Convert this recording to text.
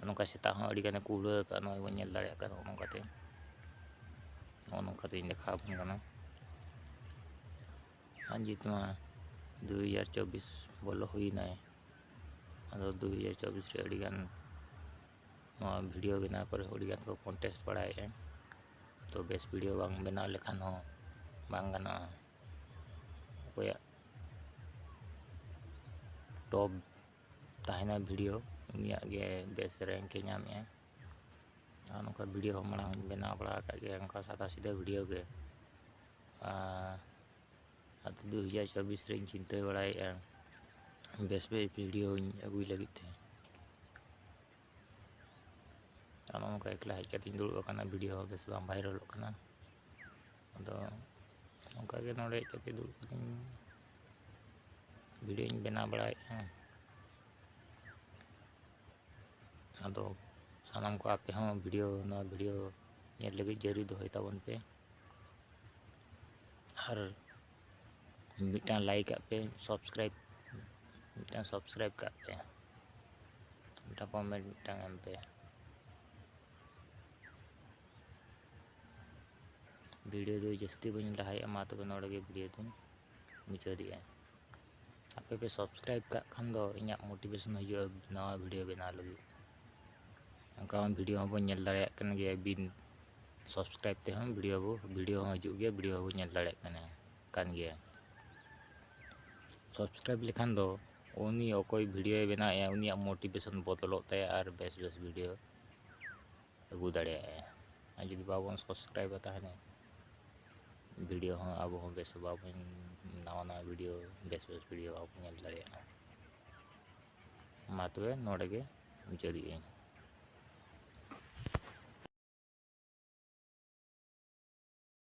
ᱱᱚᱝᱠᱟ ᱥᱮᱛᱟᱜ ᱦᱚᱸ ᱟᱹᱰᱤ ᱜᱟᱱᱮ ᱠᱩᱲᱟᱹ ᱟᱠᱟᱫᱼᱟ, ᱱᱚᱜᱼᱚᱭ ᱵᱚᱱ ᱧᱮᱞ ᱫᱟᱲᱮᱭᱟᱜ ᱠᱟᱱᱟ ᱱᱚᱜᱼᱚ ᱱᱚᱝᱠᱟᱛᱮᱧ ᱫᱮᱠᱷᱟᱣ ᱟᱵᱚᱱ ᱠᱟᱱᱟ᱾ ᱟᱸᱡᱤᱛ ᱢᱟ 2024 ᱵᱚᱞᱚ ᱦᱩᱭᱱᱟᱭ, ᱟᱫᱚ 2024 ᱨᱮ ᱟᱹᱰᱤᱜᱟन ᱱᱚᱣᱟ ᱵᱷᱤᱰᱤᱭᱳ ᱵᱮᱱᱟᱣ ᱠᱚᱨᱮ ᱟᱹᱰᱤᱜᱟन ᱠᱚ ᱠᱚᱱᱴᱮᱥᱴ ᱵᱟᱲᱟᱭᱮᱫᱼᱟ, ᱛᱚ ᱵᱮᱥ ᱵᱷᱤᱰᱤᱭᱳ ᱵᱟᱝ ᱵᱮᱱᱟᱣ ᱞᱮᱠᱷᱟᱱ ᱦᱚᱸ ᱵᱟᱝ ᱜᱟᱱᱚᱜᱼᱟ᱾ ᱚᱠᱚᱭᱟᱜ ᱴᱚᱯ ᱛᱟᱦᱮᱱᱟ ᱵᱷᱤᱰᱤᱭᱳ ᱩᱱᱤᱭᱟᱜ ᱜᱮ ᱵᱮᱥ ᱨᱮᱝᱠ ᱮ ᱧᱟᱢᱮᱜᱼᱟ᱾ ᱟᱨ ᱱᱚᱝᱠᱟ ᱵᱷᱤᱰᱤᱭᱳ ᱦᱚᱸ ᱢᱟᱲᱟᱝ ᱵᱮᱱᱟᱣ ᱵᱟᱲᱟ ᱟᱠᱟᱫ ᱜᱮᱭᱟ, ᱚᱱᱠᱟ ᱥᱟᱫᱟ ᱥᱤᱫᱟᱹ ᱵᱷᱤᱰᱤᱭᱳ ᱜᱮ᱾ ᱟᱫᱚ 2024 ᱨᱮᱧ ᱪᱤᱱᱛᱟᱹ ᱵᱟᱲᱟᱭᱮᱫᱼᱟ ᱵᱮᱥ ᱵᱷᱤᱰᱤᱭᱳᱧ ᱟᱹᱜᱩᱭ ᱞᱟᱹᱜᱤᱫ ᱛᱮ᱾ ᱟᱨ ᱱᱚᱝᱠᱟ ᱮᱠᱞᱟ ᱦᱮᱡ ᱠᱟᱛᱮᱧ ᱫᱩᱲᱩᱵ ᱟᱠᱟᱱᱟ, ᱵᱷᱤᱰᱤᱭᱳ ᱦᱚᱸ ᱵᱮᱥ ᱵᱟᱝ ᱵᱷᱟᱭᱨᱟᱞᱚᱜ ᱠᱟᱱᱟ᱾ ᱟᱫᱚ ᱚᱱᱠᱟᱜᱮ ᱱᱚᱰᱮ ᱦᱮᱡ ᱠᱟᱛᱮ ᱫᱩᱲᱩᱵ ᱠᱟᱛᱮᱧ ᱵᱷᱤᱰᱤᱭᱳᱧ ᱵᱮᱱᱟᱣ ᱵᱟᱲᱟᱭᱮᱫᱼᱟ᱾ ᱟᱫᱚ ᱥᱟᱱᱟᱢ ᱠᱚ ᱟᱯᱮ ᱦᱚᱸ ᱱᱚᱣᱟ ᱵᱷᱤᱰᱤᱭᱳ ᱧᱮᱞ ᱞᱟᱹᱜᱤᱫ ᱡᱟᱹᱨᱤ ᱫᱚᱦᱚᱭ ᱛᱟᱵᱚᱱ ᱯᱮ, ᱟᱨ ᱢᱤᱫᱴᱟᱝ ᱞᱟᱭᱤᱠ ᱠᱟᱜ ᱯᱮ, ᱥᱟᱵᱥᱠᱨᱟᱭᱤᱵ ᱠᱟᱜ ᱯᱮ, ᱢᱤᱫᱴᱟᱝ ᱠᱚᱢᱮᱱᱴ ᱢᱤᱫᱴᱟᱝ ᱮᱢ ᱯᱮ᱾ ᱵᱷᱤᱰᱤᱭᱳ ᱫᱚ ᱡᱟᱹᱥᱛᱤ ᱵᱟᱹᱧ ᱞᱟᱦᱟᱭᱮᱜᱼᱟ, ᱢᱟ ᱛᱚᱵᱮ ᱱᱚᱰᱮ ᱜᱮ ᱵᱷᱤᱰᱤᱭᱳ ᱫᱚᱧ ᱢᱩᱪᱟᱹᱫᱮᱜᱼᱟ᱾ ᱟᱯᱮ ᱯᱮ ᱥᱟᱵᱥᱠᱨᱟᱭᱤᱵ ᱠᱟᱜ ᱠᱷᱟᱱ ᱫᱚ ᱤᱧᱟᱹᱜ ᱢᱳᱴᱤᱵᱷᱮᱥᱚᱱ ᱦᱤᱡᱩᱜᱼᱟ ᱱᱟᱣᱟ ᱵᱷᱤᱰᱤᱭᱳ ᱵᱮᱱᱟᱣ ᱞᱟᱹᱜᱤᱫ᱾ ᱚᱱᱠᱟ ᱵᱷᱤᱰᱤᱭᱳ ᱦᱚᱸᱵᱚᱱ ᱧᱮᱞ ᱫᱟᱲᱮᱭᱟᱜ ᱠᱟᱱ ᱜᱮᱭᱟ, ᱵᱤᱱ ᱥᱟᱵᱥᱠᱨᱟᱭᱤᱵ ᱛᱮᱦᱚᱸ ᱵᱷᱤᱰᱤᱭᱳ ᱦᱚᱸ ᱦᱤᱡᱩᱜ ᱜᱮᱭᱟ, ᱵᱷᱤᱰᱤᱭᱳ ᱦᱚᱸᱵᱚᱱ ᱧᱮᱞ ᱫᱟᱲᱮᱭᱟᱜ ᱠᱟᱱ ᱜᱮᱭᱟ᱾ ᱥᱟᱵᱥᱠᱨᱟᱭᱤᱵ ᱞᱮᱠᱷᱟᱱ ᱫᱚ ᱩᱱᱤ ᱚᱠᱚᱭ ᱵᱷᱤᱰᱤᱭᱳᱭ ᱵᱮᱱᱟᱣᱮᱫᱼᱟ ᱩᱱᱤᱭᱟᱜ ᱢᱳᱴᱤᱵᱷᱮᱥᱚᱱ ᱵᱚᱫᱚᱞᱚᱜ ᱛᱟᱭᱟ ᱟᱨ ᱵᱮᱥ ᱵᱷᱤᱰᱤᱭᱳ ᱟᱹᱜᱩ ᱫᱟᱲᱮᱭᱟᱜᱼᱟᱭ᱾ ᱟᱨ ᱡᱩᱫᱤ ᱵᱟᱵᱚᱱ ᱥᱟᱵᱥᱠᱨᱟᱭᱤᱵᱟ ᱛᱟᱦᱚᱞᱮ ᱵᱷᱤᱰᱤᱭᱳ ᱦᱚᱸ ᱟᱵᱚ ᱦᱚᱸ ᱵᱮᱥ ᱵᱟᱵᱚᱱ ᱱᱟᱣᱟ ᱵᱷᱤᱰᱤᱭᱳ ᱵᱮᱥ ᱵᱷᱤᱰᱤᱭᱳ ᱵᱟᱵᱚᱱ ᱧᱮᱞ ᱫᱟᱲᱮᱭᱟᱜᱼᱟ᱾ ᱢᱟ ᱛᱚᱵᱮ ᱱᱚᱰᱮ ᱜᱮ ᱢᱩᱪᱟᱹᱫᱮᱜᱼᱟᱹᱧ᱾